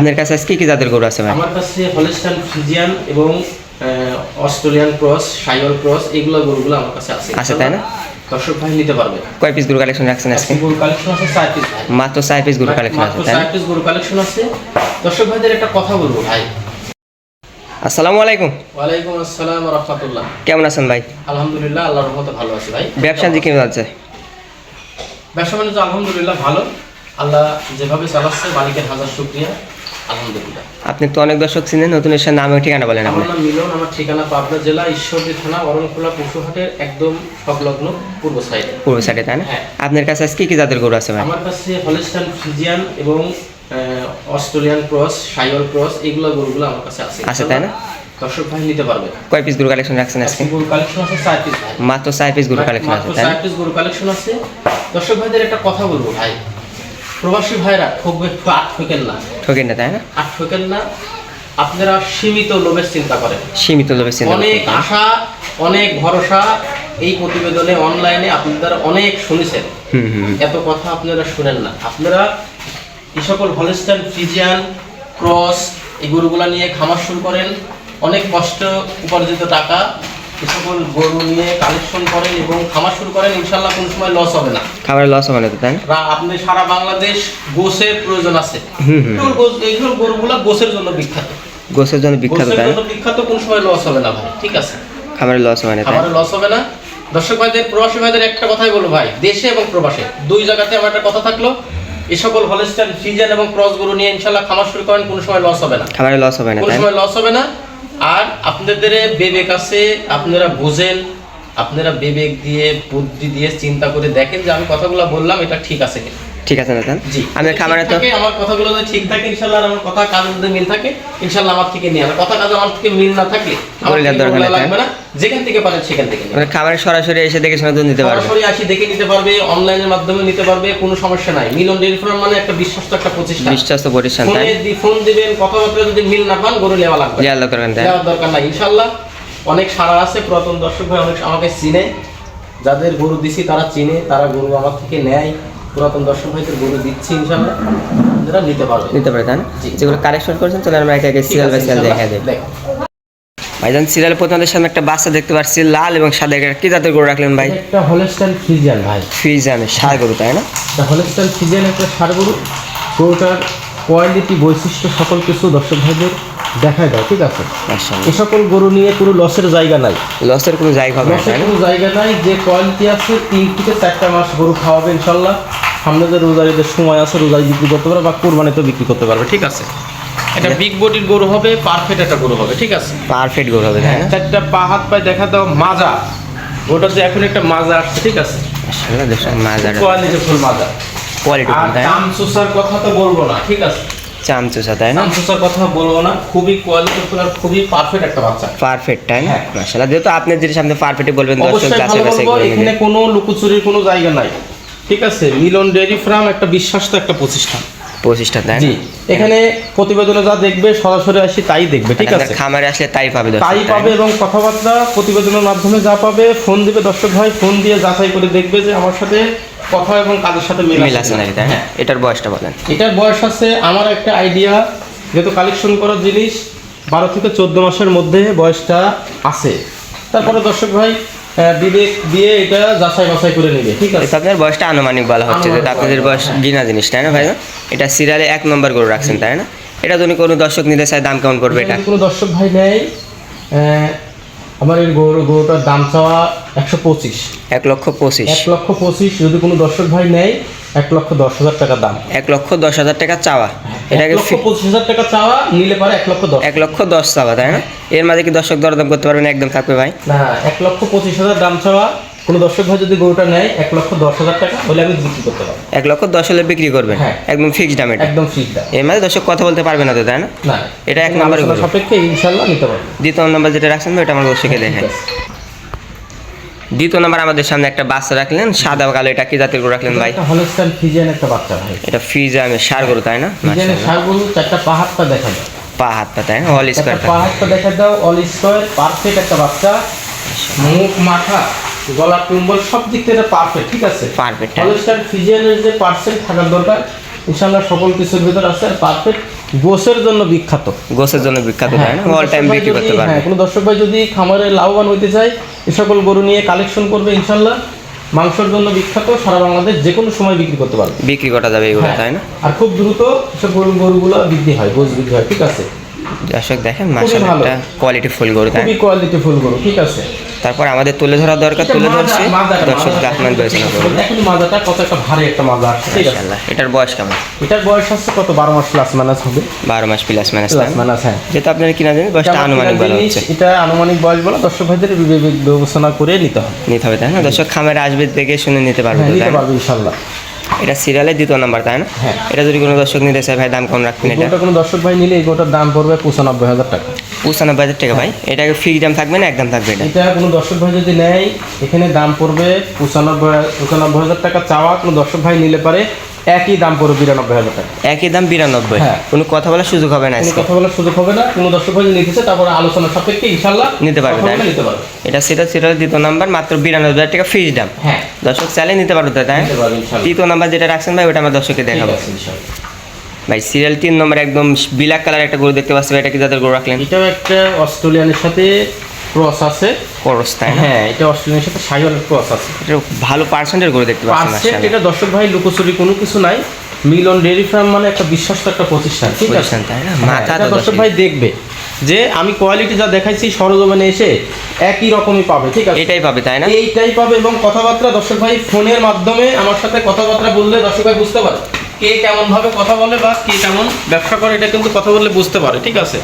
আপনার কাছে আজকে কি জাতের গরু আছে ভাই? আমার কাছে হলস্টাইন ফ্রিজিয়ান এবং অস্ট্রেলিয়ান ক্রস, শাইওয়াল ক্রস এগুলো গরুগুলো আমার কাছে আছে। আছে তাই না? দর্শক ভাই নিতে পারবে। কয় পিস গরু কালেকশন রাখছেন আজকে? গরু কালেকশন আছে 4 পিস ভাই। মাত্র 4 পিস গরু কালেকশন আছে তাই না? 4 পিস গরু কালেকশন আছে। দর্শক ভাইদের একটা কথা বলবো ভাই। আসসালামু আলাইকুম। ওয়ালাইকুম আসসালাম ওয়া রাহমাতুল্লাহ। কেমন আছেন ভাই? আলহামদুলিল্লাহ, আল্লাহর রহমতে ভালো আছি ভাই। ব্যবসা কি কেমন যাচ্ছে? ব্যবসা বাণিজ্য আলহামদুলিল্লাহ ভালো। আল্লাহ যেভাবে চালাচ্ছে মালিকের হাজার শুকরিয়া। আলহামদুলিল্লাহ। আপনি তো অনেক দর্শক চিনেন, নতুন এসে নাম ও ঠিকানা বলেন আপনি। আমার নাম মিলন, আমার ঠিকানা পাবনা জেলা ঈশ্বরদী থানা অরণখোলা পশুহাটের একদম সংলগ্ন পূর্ব সাইডে। পূর্ব সাইডে তাই না? হ্যাঁ। আপনার কাছে আজকে কি জাতের গরু আছে ভাই? আমার কাছে হলস্টাইন ফ্রিজিয়ান এবং অস্ট্রেলিয়ান ক্রস, শাইওয়াল ক্রস এগুলো গরুগুলো আমার কাছে আছে। আছে তাই না? দর্শক ভাই নিতে পারবে। কয় পিস গরু কালেকশন রাখছেন আজকে? গরু কালেকশন আছে 4 পিস ভাই। মাত্র 4 পিস গরু কালেকশন আছে তাই না? 4 পিস গরু কালেকশন আছে। দর্শক ভাইদের একটা কথা বলবো ভাই, প্রবাসী ভাইরা ঠকবে, ঠকেন না। ঠকেন না তাই না? ঠকেন না। আপনারা সীমিত লোভের চিন্তা করেন, সীমিত লোভের চিন্তা করেন। অনেক আশা, অনেক ভরসা। এই প্রতিবেদনে অনলাইনে আপনারা অনেক শুনেছেন, এত কথা আপনারা শুনেন না। আপনারা এই সকল হলস্টাইন ফ্রিজিয়ান ক্রস এই গরুগুলা নিয়ে খামার শুরু করেন, অনেক কষ্ট উপার্জিত টাকা এই সকল গরু নিয়ে কালেকশন করেন এবং খামার শুরু করেন, ইনশাল্লাহ কোনো সময় লস হবে না। খাবারের লস হবে না তো তাই না? আপনি সারা বাংলাদেশ গোসের প্রয়োজন আছে, এইগুলো গরুগুলা গোসের জন্য বিখ্যাত। গোসের জন্য বিখ্যাত তাই না? বিখ্যাত, কোন সময় লস হবে না ভাই, ঠিক আছে? খাবারের লস হবে না তাই না? খাবারের লস হবে না। দর্শক ভাইদের, প্রবাসী ভাইদের একটা কথাই বলবো ভাই, দেশে এবং প্রবাসে দুই জায়গাতে আমার একটা কথা থাকলো, এই সকল হলস্টাইন ফ্রিজিয়ান এবং ক্রস গরু নিয়ে ইনশাআল্লাহ খামার শুরু করেন, কোনো সময় লস হবে না। খাবারের লস হবে না কোনো তাই না? সময় লস হবে না। আর আপনাদের বিবেক আছে, আপনারা বুঝেন, আপনারা বিবেক দিয়ে বুদ্ধি দিয়ে চিন্তা করে দেখেন যে আমি কথাগুলো বললাম এটা ঠিক আছে কিনা। ঠিক আছে না তাই? জি, আমি খাবারে তো আমার কথাগুলো যদি ঠিক থাকে ইনশাআল্লাহ, আর আমার কথা কাজে যদি মিল থাকে ইনশাআল্লাহ আমার থেকে নিয়ে, আর কথা কাজে আমার থেকে মিল না থাকলে আমার বলে থেকে দরকার বলা নেই, লাগবে না, যেখান থেকে পারেন সেখান থেকে নিন। মানে খাবারে সরাসরি এসে দেখে শুনে দুধ নিতে পারবে। সরাসরি আসি দেখে নিতে পারবে, অনলাইনের মাধ্যমে নিতে পারবে, কোনো সমস্যা নাই। মিলন ডেইরি ফার্ম মানে একটা বিশ্বস্ত একটা প্রতিষ্ঠান। বিশ্বস্ত প্রতিষ্ঠান তাই? ফোন দিবেন, কথাবার্তা যদি মিল না পান গরু নেওয়া লাগবে, আল্লাহ করেন তাই? নেওয়ার দরকার নাই ইনশাআল্লাহ। অনেক সারা আছে, পুরাতন দর্শক ভাই অনেক আমাকে চিনে, যাদের গরু দিছি তারা চিনে, তারা গরু আমার থেকে নেয়। পুরাতন দর্শক ভাইদের গরু দিচ্ছি ইনশাআল্লাহ, যারা নিতে পারবে নিতে পারে তাই না? জি। যেগুলো কালেকশন করেছেন চলে আমরা একে একে সিরিয়াল বাই সিরিয়াল দেখা দেব। ভাইজান সিরিয়াল প্রথমে সামনে একটা বাচ্চা দেখতে পাচ্ছি লাল এবং সাদা, কি জাতের গরু রাখলেন ভাই? একটা হলস্টাইন ফ্রিজিয়ান ভাই। ফ্রিজিয়ান ষাঁড় গরু তাই না? এটা হলস্টাইন ফ্রিজিয়ান একটা ষাঁড় গরু। গরুটার কোয়ালিটি, বৈশিষ্ট্য সকল কিছু দর্শক ভাইদের দেখায় দাও, ঠিক আছে? মাশাআল্লাহ। এই সকল গরু নিয়ে কোনো লসের জায়গা নাই, লসের কোনো জায়গা হবে না লসের তাই না? কোনো জায়গা নাই। যে কোয়ালিটি আছে 3 থেকে 4টা মাস গরু খাওয়াবে ইনশাআল্লাহ। সামনে যে রোজারিদের সময় আছে, রোজারি বিক্রি করতে পারবে বা কোরবানিতেও বিক্রি করতে পারবে, ঠিক আছে? এটা বিগ বডির গরু হবে, পারফেক্ট একটা গরু হবে, ঠিক আছে? পারফেক্ট গরু হবে তাই না? 4টা পা হাত পায়ে দেখা দাও, মাজা ওটার যে এখন একটা মাজা আসছে, ঠিক আছে? মাশাআল্লাহ, দেখুন মাজার কোয়ালিটি ফুল মাজা। কোয়ালিটি আর তাই না? চামচুসার কথা তো বলবো না, ঠিক আছে? চামচুসা তাই না? চামচুসার কথা বলবো না, খুবই কোয়ালিটি ফুল আর খুবই পারফেক্ট একটা বাচ্চা। পারফেক্ট তাই না? হ্যাঁ। মাশাআল্লাহ, যেহেতু আপনি যেটা সামনে পারফেক্টই বলবেন, দর্শক অবশ্যই যাচাই ভালো বাছাই বলবো, করে এখানে নেবেন। কোনো লুকোচুরির কোনো জায়গা নাই, ঠিক আছে? মিলন ডেইরি ফার্ম একটা বিশ্বস্ত একটা প্রতিষ্ঠান। প্রতিষ্ঠান তাই না? জি, এখানে প্রতিবেদনে যা দেখবে সরাসরি আসি তাই দেখবে, ঠিক আপনার আছে? খামারে আসলে তাই পাবে দর্শক তাই তাই না? পাবে এবং কথাবার্তা প্রতিবেদনের মাধ্যমে যা পাবে, ফোন দিবে দর্শক ভাই, ফোন দিয়ে যাচাই করে দেখবে যে আমার সাথে কথা এবং কাজের সাথে মিল মিল আছে আছে নাকি তাই না? হ্যাঁ। এটার বয়সটা বলেন। এটার বয়স আছে, আমার একটা আইডিয়া, যেহেতু কালেকশন করার জিনিস 12 থেকে 14 মাসের মধ্যে বয়সটা আছে। তারপরে দর্শক ভাই বিবেক দিয়ে এটা যাচাই বাছাই করে নেবে, ঠিক আছে? এটা আপনার বয়সটা আনুমানিক বলা হচ্ছে, যেটা আপনাদের বয়স গিনা জিনিস তাই না ভাই? এটা সিরিয়ালে 1 নম্বর গরু রাখছেন তাই না? এটা যদি কোনো দর্শক নিতে চায় দাম কেমন পড়বে এটা? যদি কোনো দর্শক ভাই নেয়, আমার এই গরুটার দাম চাওয়া 125। 1,25,000 1,25,000 যদি কোনো দর্শক ভাই নেয় 1,10,000 টাকা দাম। 1,10,000 টাকা চাওয়া, এটাকে 1,25,000 টাকা চাওয়া, নিলে পারে 1,10,000। 1,10,000 চাওয়া তাই না? এর মাঝে কি দর্শক দরদাম করতে পারবেন? একদম থাকবে ভাই না, 1,25,000 দাম চাওয়া। কোনো দর্শক ভাই যদি গরুটা নেয় 1,10,000 টাকা হলে আমি বিক্রি করতে পারবো। 1,10,000 হলে বিক্রি করবেন? হ্যাঁ। একদম ফিক্সড দাম এটা? একদম ফিক্সড দাম। এর মাঝে দর্শক কথা বলতে পারবে না তো তাই না? না, এটা 1 নম্বরে গরু। সাপেক্ষে ইনশাআল্লাহ নিতে পারবো। দ্বিতীয় নম্বর যেটা রাখছেন ওটা আমার দর্শকে দেখেন। দ্বিতীয় নম্বর আমাদের সামনে একটা বাচ্চা রাখলেন সাদা কালো, এটা কি জাতের গরু রাখলেন ভাই? এটা হলস্টাইন ফ্রিজিয়ান একটা বাচ্চা ভাই। এটা ফ্রিজিয়ানের ষাঁড় গরু তাই না? ফ্রিজিয়ানের ষাঁড় গরু, 4টা পা হাতটা দেখা দাও, পা হাত পা তাই না? অল স্কয়ার পা হাতটা দেখা দাও, অল স্কয়ার, পারফেক্ট একটা বাচ্চা। মুখ, মাথা, গলা, টুম্বল সব দিক থেকে পারফেক্ট, ঠিক আছে? পারফেক্ট। হলস্টাইন ফ্রিজিয়ানের যে পার্সেন্ট থাকার দরকার ইনশাআল্লাহ সকল কিছুর ভিতর আছে, আর পারফেক্ট গোসের জন্য বিখ্যাত। গোসের জন্য বিখ্যাত, তাই না? কোনো অল টাইম দর্শক ভাই বিক্রি করতে যদি- পারবে। হ্যাঁ, কোনো দর্শক ভাই যদি খামারে লাভবান হইতে চায় এ সকল গরু নিয়ে কালেকশন করবে, ইনশাল্লাহ মাংসের জন্য বিখ্যাত, সারা বাংলাদেশ যে কোনো সময় বিক্রি করতে পারবে। বিক্রি করা যাবে এগুলো, হ্যাঁ, তাই না? আর খুব দ্রুত এসব গরুগুলো বৃদ্ধি হয়, গোস বৃদ্ধি হয়, ঠিক আছে? দর্শক দেখেন মাশাআল্লাহ ভালো। একটা কোয়ালিটি ফুল গরু, তাই না? খুবই কোয়ালিটি ফুল গরু, ঠিক আছে? তারপর আমাদের তুলে ধরা দরকার, তুলে ধরছি। দর্শক জাতমান বিবেচনা করবে। এখন মাজাটা কত একটা ভারী একটা মাজা আসছে, ঠিক আছে? মাশাআল্লাহ। এটার বয়স কেমন? এটার বয়স হচ্ছে কত, 12 মাস প্লাস মাইনাস হবে। 12 মাস প্লাস মাইনাস, প্লাস মাইনাস, হ্যাঁ। যেহেতু আপনারা কিনা জানেন বয়সটা এটা আমার আনুমানিক কেনা বলা জিনিস, হচ্ছে, এটা আনুমানিক বয়স বলা, দর্শক ভাইদের বিবেক বিবেচনা করে নিতে হবে। নিতে হবে, তাই না? দর্শক খামারে আসবে দেখে শুনে নিতে পারবে, হ্যাঁ, তো, নিতে তাই না? পারবে ইনশাল্লাহ। এটা সিরিয়ালের 2য় নাম্বার, তাই না? হ্যাঁ। এটা যদি কোনো দর্শক নিতে চায় ভাই দাম কেমন রাখবেন? এটা গোটা কোনো দর্শক ভাই নিলে এই গোটার দাম পড়বে 95,000 টাকা। 95,000 টাকা ভাই। এটাকে ফিক্স দাম থাকবে না একদম থাকবে এটা? এটা কোনো দর্শক ভাই যদি নেয় এখানে দাম পড়বে 95,000 টাকা চাওয়া, কোনো দর্শক ভাই নিলে পারে একই দাম পড়বে 92,000 টাকা। একই দাম 92। হ্যাঁ। কোনো কথা বলার সুযোগ হবে না কোনো আজকে? কথা বলার সুযোগ হবে না, কোনো দর্শক ভাই যদি নিতেছে তারপরে আলোচনা সাপেক্ষে ইনশাল্লাহ নিতে পারবে, কথা তাই না? বলে নিতে পারবে। এটা সিরিয়ালের 2য় নাম্বার, মাত্র 92,000 টাকা ফিক্স দাম। হ্যাঁ, দর্শক চাইলে নিতে পারবে, তো, তাই না? নিতে পারবে ইনশাল্লাহ। 3য় নাম্বার যেটা রাখছেন ভাই ওটা আমার দর্শককে ঠিক দেখাবো। আছে ইনশাল্লাহ। ভাই সিরিয়াল 3 নম্বর একদম ব্ল্যাক কালার একটা গরু দেখতে পাচ্ছি ভাই, এটা কি জাতের গরু রাখলেন? এটাও একটা অস্ট্রেলিয়ানের সাথে ক্রস আছে। করস, তাই না? হ্যাঁ, এটা অস্ট্রেলিয়ানের সাথে শাহিওয়ালের ক্রস আছে। এটা ভালো পার্সেন্টের গরু দেখতে পাচ্ছি পার্সেন্ট মাশাআল্লাহ। এটা দর্শক ভাই লুকোচুরি কোনো কিছু নাই। মিলন ডেয়ারি ফার্ম মানে একটা বিশ্বস্ত একটা প্রতিষ্ঠান, ঠিক আছে? প্রতিষ্ঠান, তাই না? হ্যাঁ, মাথা এটা তো দর্শক দর্শক ভাই দেখবে যে আমি কোয়ালিটি যা দেখাইছি সরজমিনে এসে একই রকমই পাবে, ঠিক আছে? এটাই পাবে, তাই না? এইটাই পাবে, এবং কথাবার্তা দর্শক ভাই ফোনের মাধ্যমে আমার সাথে কথাবার্তা বললে দর্শক ভাই বুঝতে পারে কে কেমন ভাবে কথা বলে বা কে কেমন ব্যবসা করে, এটা কিন্তু কথা বললে বুঝতে পারে, ঠিক আছে?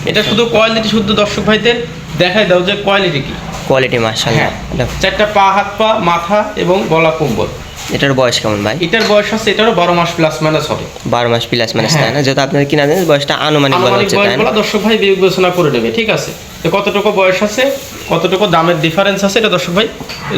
এটা শুধু কোয়ালিটি, শুধু দর্শক ভাইদের দেখাই দাও যে কোয়ালিটি কি। কোয়ালিটি মাশাআল্লাহ। হ্যাঁ, 4টা পা, হাত পা, মাথা এবং গলা কম্বল। এটার বয়স কেমন ভাই? এটার বয়স আছে, এটারও 12 মাস প্লাস মাইনাস হবে। 12 মাস প্লাস মাইনাস, হ্যাঁ। তাই না? যেহেতু আপনার কিনা জানেন বয়সটা আনুমানিক বলা আনুমানিক হচ্ছে, বয়স তাই না? বলা দর্শক ভাই বিবেচনা করে নেবে, ঠিক আছে? তো কতটুকু বয়স আছে, কতটুকু দামের ডিফারেন্স আছে, এটা দর্শক ভাই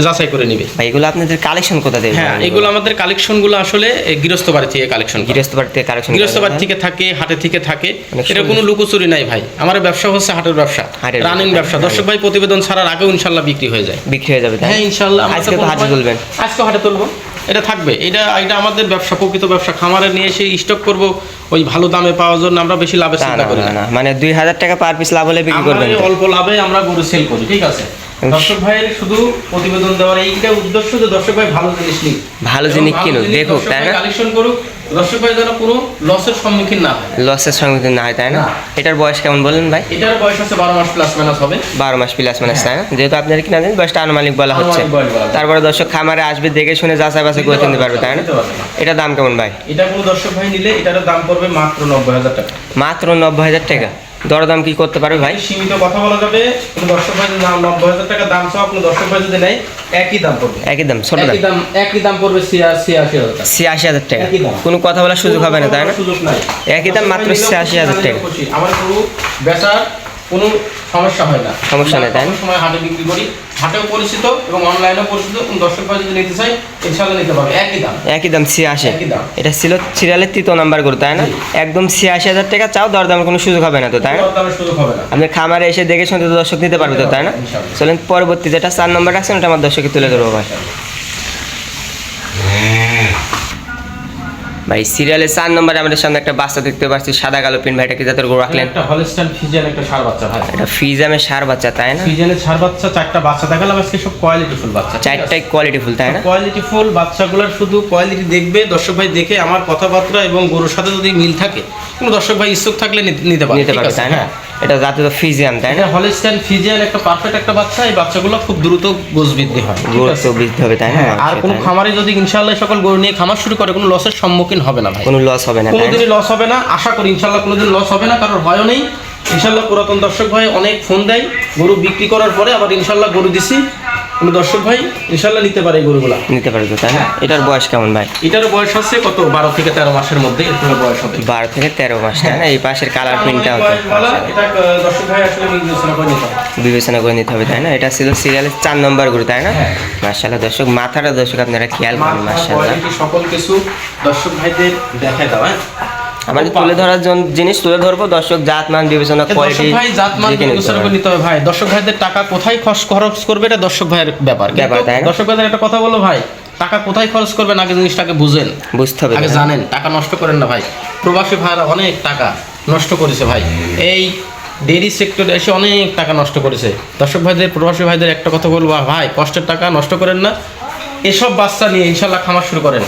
যাচাই করে নেবে। ভাই এগুলো আপনাদের কালেকশন কোথা থেকে? হ্যাঁ, এগুলো আমাদের কালেকশনগুলো আসলে এই গৃহস্থ বাড়ি থেকে কালেকশন, গৃহস্থ বাড়ি থেকে কালেকশন? গৃহস্থ বাড়ি থেকে থাকে, হাটে থেকে থাকে। অনেক এটা কোনো লুকোচুরি নাই ভাই, আমার ব্যবসা হচ্ছে হাটের ব্যবসা, হাটের রানিং ব্যবসা। ব্যবসা। দর্শক ভাই প্রতিবেদন ছাড়ার আগেও ইনশাল্লাহ বিক্রি হয়ে যায়। বিক্রি হয়ে যাবে, তাই না? হ্যাঁ ইনশাল্লাহ। আমরা আজকে তো হাটে তুলবেন? আজকে হাটে তুলবো, এটা থাকবে। এটা এটা আমাদের ব্যবসা, প্রকৃত ব্যবসা। খামারে নিয়ে এসে স্টক করব ওই ভালো দামে পাওয়ার জন্য, আমরা বেশি লাভের না, চিন্তা না, করি না, না। না, মানে 2,000 টাকা পার পিস লাভ হলে বিক্রি আমরা করবেন এই তো? অল্প লাভে আমরা গরু সেল করি, ঠিক আছে? দর্শক ভাইয়ের শুধু প্রতিবেদন দেওয়ার এইটা উদ্দেশ্য যে দর্শক ভাই ভালো জিনিস নিক, ভালো জিনিস কিনুক, দেখুক, তাই না? কালেকশন করুক, দর্শক ভাই যেন কোনো লসের সম্মুখীন না হয়। লসের সম্মুখীন না হয়, তাই না? না। এটার বয়স কেমন বললেন ভাই? এটার বয়স আছে 12 মাস প্লাস মাইনাস হবে। 12 মাস প্লাস মাইনাস, তাই না? যেহেতু আপনার কিনা জানেন বয়সটা আনুমানিক বলা হচ্ছে, আনুমানিক বয়স বলা হচ্ছে। তারপরে দর্শক খামারে আসবে দেখে শুনে যাচাই বাছাই করে নিতে পারবে, তাই না? নিতে পারবে না। এটা দাম কেমন ভাই? এটা কোনো দর্শক ভাই নিলে এটার দাম পড়বে মাত্র 90,000 টাকা। মাত্র 90,000 টাকা। দরদাম কি করতে পারবে ভাই? সীমিত কথা বলা যাবে। কোনো দর্শক ভাই যদি 90,000 টাকা দাম চাও, কোনো দর্শক ভাই যদি নেয় একই দাম পড়বে। একই দাম, ছোট দাম? একই দাম পড়বে 86,000 টাকা। 86,000 টাকা। একই দাম। কোনো কথা বলার সুযোগ হবে না, তাই না? সুযোগ নাই। একই দাম, মাত্র দর্শক ভাই নিলেও 86,000 টাকা। খুশি। আমার পুরো বেচার কোনো সমস্যা হয় না। সমস্যা নেই, তাই না? আমরা সময় হাটে বিক্রি করি, হাটেও পরিচিত এবং অনলাইনেও পরিচিত। কোন দর্শক ভাই যদি নিতে চাই ইনশাআল্লাহ নিতে পারবে, একই দাম। একই দাম 86। একই দাম। এটা ছিল সিরিয়ালের 3য় নাম্বার গরু, তাই না? জি। একদম 86,000 টাকা চাও, দরদামের কোনো সুযোগ হবে না তো, তাই না? কোনো দামের সুযোগ হবে না। আপনি খামারে এসে দেখে শুনতে তো দর্শক নিতে পারবে তো, তাই না? ইনশাআল্লাহ। চলেন পরবর্তী যেটা 4 নম্বর রাখছেন ওটা আমার দর্শকে তুলে ধরবো ভাই। ভাই সিরিয়ালে 4 নম্বরে আমাদের সামনে একটা বাচ্চা দেখতে পাচ্ছি, সাদা কালো পিন। ভাই এটা কি জাতের গরু রাখলেন? একটা হলস্টাইন ফ্রিজিয়ান একটা ষাঁড় বাচ্চা ভাই। এটা ফিজামে সার বাচ্চা, তাই না? ফ্রিজিয়ানের ষাঁড় বাচ্চা, 4টা বাচ্চা দেখালাম আজকে, সব কোয়ালিটি ফুল বাচ্চা। চারটাই কোয়ালিটি ফুল, তাই না? কোয়ালিটি ফুল বাচ্চাগুলোর শুধু কোয়ালিটি দেখবে দর্শক ভাই, দেখে আমার কথাবার্তা এবং গরুর সাথে যদি মিল থাকে, কোনো দর্শক ভাই ইচ্ছুক থাকলে নিতে পারে, নিতে ঠিক পারবে, আছে? তাই না? হ্যাঁ। এটা জাতে তো ফিজিয়াম, তাই না? এটা হলস্টাইন ফ্রিজিয়ান একটা পারফেক্ট একটা বাচ্চা। এই বাচ্চাগুলো খুব দ্রুত গোছ বৃদ্ধি হয়, ঠিক গরু আছে? তো বৃদ্ধি হবে, তাই না? হ্যাঁ, আর কোনো তাই না? খামারে যদি ইনশাআল্লাহ সকল গরু নিয়ে খামার শুরু করে, কোনো লসের সম্মুখীন হবে না ভাই। কোনো লস হবে না, তাই না? কোনোদিনই লস হবে না, আশা করি ইনশাআল্লাহ কোনোদিন লস হবে না, কারণ ভয়ও নেই। ইনশাআল্লাহ পুরাতন দর্শক ভাই অনেক ফোন দেয় গরু বিক্রি করার পরে, আবার ইনশাআল্লাহ গরু দিছি, কোনো দর্শক ভাই ইনশাআল্লাহ নিতে পারে এই গরুগুলা। নিতে পারবে তো, তাই না? এটার বয়স কেমন ভাই? এটার বয়স হচ্ছে কত, 12 থেকে 13 মাসের মধ্যে এর বয়স হবে। 12 থেকে 13 মাস, তাই না? এই পাশের কালার প্রিন্টটাও তো এটা দর্শক ভাই আসলে বিবেচনা করে নিতে হবে। বিবেচনা করে নিতে হবে, তাই না? এটা ছিল সিরিয়ালের 4 নম্বর গরু, তাই না? মাশাআল্লাহ দর্শক, মাথাটা দর্শক আপনারা খেয়াল করেন, মাশাআল্লাহ। কোয়ালিটি সকল কিছু দর্শক ভাইদের দেখায় দাও। হ্যাঁ, আমাদের তুলে ধরার জন্য জিনিস তুলে ধরবো, দর্শক জাত মান বিবেচনা কোয়ালিটি দর্শক ভাই জাতমান বিবেচনা করে নিতে হবে ভাই। দর্শক ভাইদের টাকা কোথায় খরচ করবে এটা দর্শক ভাইয়ের ব্যাপার, ব্যাপার, তাই না? দর্শক ভাইদের একটা কথা বলো ভাই, টাকা কোথায় খরচ করবেন আগে জিনিসটাকে বুঝেন, বুঝতে হবে আগে তাই না? জানেন, টাকা নষ্ট করেন না ভাই। প্রবাসী ভাইরা অনেক টাকা নষ্ট করেছে ভাই, এই ডেইরি সেক্টরে এসে অনেক টাকা নষ্ট করেছে। দর্শক ভাইদের, প্রবাসী ভাইদের একটা কথা বলবো, ভাই কষ্টের টাকা নষ্ট করেন না, এসব বাচ্চা নিয়ে ইনশাল্লাহ খামার শুরু করেন।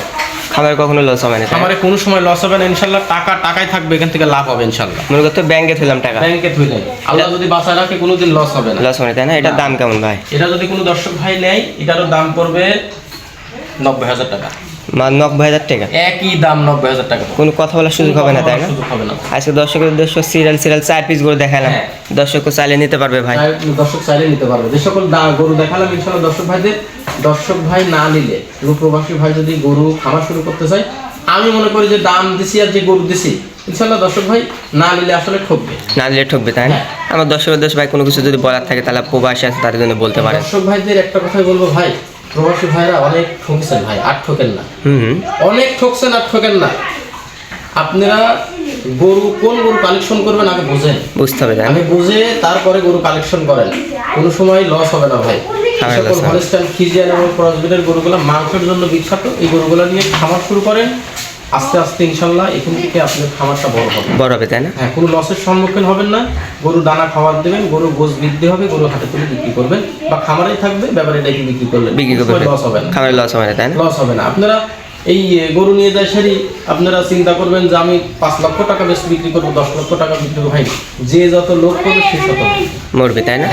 খামারে কখনো লস হবে না, খামারে কোনো সময় লস হবে না ইনশাল্লাহ, টাকা টাকাই থাকবে, এখান থেকে লাভ হবে ইনশাল্লাহ। মনে করতে ব্যাংকে থইলাম টাকা, ব্যাংকে থইলেন, আল্লাহ যদি বাঁচায় রাখে কোনোদিন লস হবে না। লস হবে না তাই না? এটার দাম কেমন ভাই? এটা যদি কোনো দর্শক ভাই নেয়, এটারও দাম পড়বে 90,000 টাকা, 90,000 টাকা। একই দাম 90,000 টাকা। কোনো কথা বলার সুযোগ হবে না তাই না? সুযোগ হবে না। আজকে দর্শকের উদ্দেশ্য সিরিয়াল 4 পিস গরু দেখালাম, হ্যাঁ। দর্শকও চাইলে নিতে পারবে ভাই। দর্শক চাইলে নিতে পারবে, যে সকল গরু দেখালাম ইনশাল্লাহ দর্শক ভাইদের, দর্শক ভাই না নিলে, কোনো প্রবাসী ভাই যদি গরু খামার শুরু করতে চায়, আমি মনে করি যে দাম দিছি আর যে গরু দিছি ইনশাল্লাহ দর্শক ভাই না নিলে আসলে ঠকবে, না নিলে ঠকবে তাই না? আমার দর্শকের উদ্দেশ্য ভাই কোনো কিছু যদি বলার থাকে তাহলে প্রবাসী আছে তাদের জন্য বলতে পারেন। দর্শক ভাইদের একটা কথাই বলবো ভাই, প্রবাসী ভাইরা অনেক ঠকছেন ভাই, আর ঠকেন না। অনেক ঠকছেন, আর ঠকেন না। আপনারা গরু কোন গরু কালেকশন করবেন আগে বুঝেন, বুঝতে হবে তাই না? আগে বুঝে তারপরে গরু কালেকশন করেন, কোনো সময় লস হবে না ভাই। খামারে সকল loss হবে না। হলস্টাইন ফ্রিজিয়ান এবং ক্রসব্রিডের গরুগুলো মাংসের জন্য বিখ্যাত, এই গরুগুলো নিয়ে খামার শুরু করেন, আস্তে আস্তে ইনশাল্লাহ এখান থেকে আপনার খামারটা বড় হবে। বড় হবে তাই না? হ্যাঁ, কোনো লসের সম্মুখীন হবেন না। গরু দানা খাবার দেবেন, গরু গোস বৃদ্ধি হবে, গরু হাতে তুলে বিক্রি করবেন, বা খামারেই থাকবে, ব্যাপারে এটাকে বিক্রি করলেন, বিক্রি করবে, লস হবে না। খামারে লস হবে না তাই না? লস হবে না। আপনারা এই গরু নিয়ে যায় সারি, আপনারা চিন্তা করবেন যে আমি 5 লক্ষ টাকা বেশি বিক্রি করবো, 10 লক্ষ টাকা বিক্রি করবো, ভাই যে যত লোক করবে সে তত মরবে তাই না?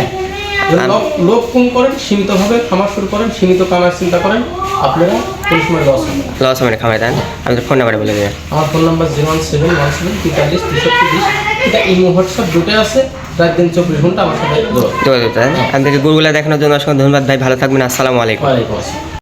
লোক কম করেন, সীমিতভাবে খামার শুরু করেন, সীমিত কামার চিন্তা করেন, আপনারা কোন সময় লস হবে না। লস হবে না খামারে তাই না? আমাদের ফোন নাম্বারে বলে দেবেন। আমার ফোন নাম্বার 0171743 এটা ইমো হোয়াটসঅ্যাপ দুটোই আছে, রাত দিন 24 ঘন্টা আমার সাথে যোগাযোগ। যোগাযোগ তাই না? আপনাদেরকে গরুগুলা দেখানোর জন্য অসংখ্য ধন্যবাদ ভাই, ভালো থাকবেন, আসসালামু আলাইকুম। ওয়ালাইকুম আসসালাম।